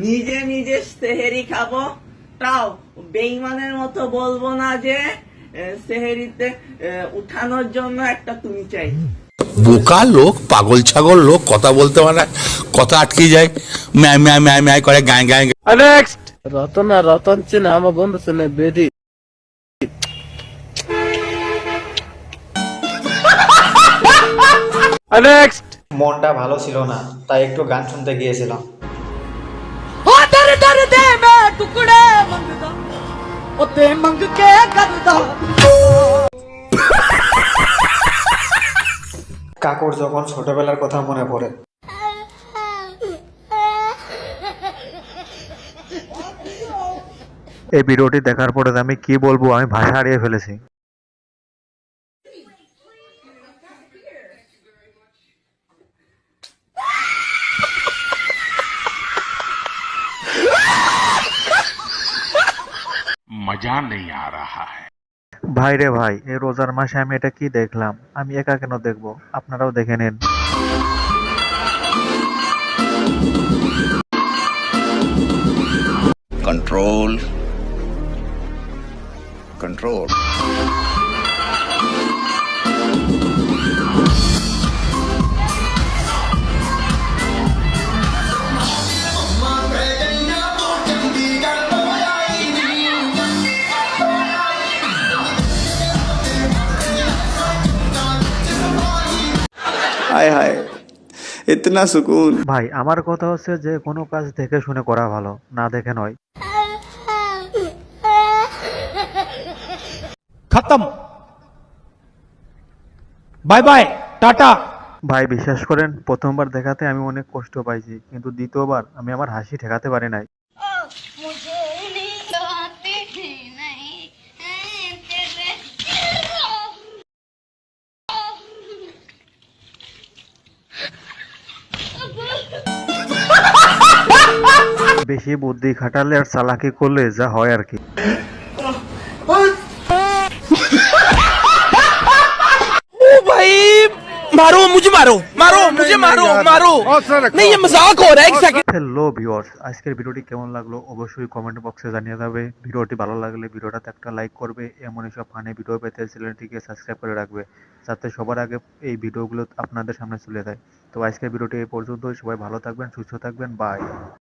নিজে নিজে সেহেরি খাবো, তাও বেঈমানের মতো বলবো না যে সেহেরিতে উঠানোর জন্য একটা তুমি চাই। বোকা লোক, পাগল ছাগল লোক, কথা বলতে পারে না, কথা আটকে যায়, ম্যায় ম্যায় ম্যায় ম্যায় করে গায়ে গায়ে। নেক্সট। রতন আর রতন চেনে আমার বন্ধু চেনে বেদি। নেক্সট। মনটা ভালো ছিল না, তাই একটু গান শুনতে গিয়েছিলাম। কাকুর যখন ছোটবেলার কথা মনে পড়ে। এই ভিডিওটি দেখার পরে আমি কি বলবো, আমি ভাষা হারিয়ে ফেলেছি। मजा नहीं आ रहा है। ভাই রে ভাই, এই রোজার মাসে আমি এটা কি দেখলাম? আমি একা কেন দেখবো? আপনারাও দেখে নিন। Control control. हाय हाय इतना सुकून। ভাই আমার কথা হচ্ছে যে কোনো কাজ দেখে শুনে করা ভালো, না দেখে নয়। খতম। Bye bye, tata. ভাই বিশ্বাস করেন, প্রথমবার দেখাতে আমি অনেক কষ্ট পাইছি, কিন্তু দ্বিতীয়বার আমি আমার হাসি ঠেকাতে পারি নাই। मुझे नींद आती ही नहीं तेरे বেশি বুদ্ধি খাটালে আর চালাকি করলে যা হয় আর কি। भाई मारो मुझे, मारो मारो मुझे, मारो मारो। नहीं ये मजाक हो रहा है, एक सेकंड। হ্যালো ভিউয়ার্স, আজকের ভিডিওটি কেমন লাগলো অবশ্যই কমেন্ট বক্সে জানিয়ে যাবে। ভিডিওটি ভালো লাগলে ভিডিওটাতে একটা লাইক করবে, এমনই সব ফানি ভিডিও পেতে চ্যানেলটিকে সাবস্ক্রাইব করে রাখবে, যাতে সবার আগে এই ভিডিওগুলো আপনাদের সামনে চলে যায়। তো আজকের ভিডিওটি এই পর্যন্তই। সবাই ভালো থাকবেন, সুস্থ থাকবেন, বাই।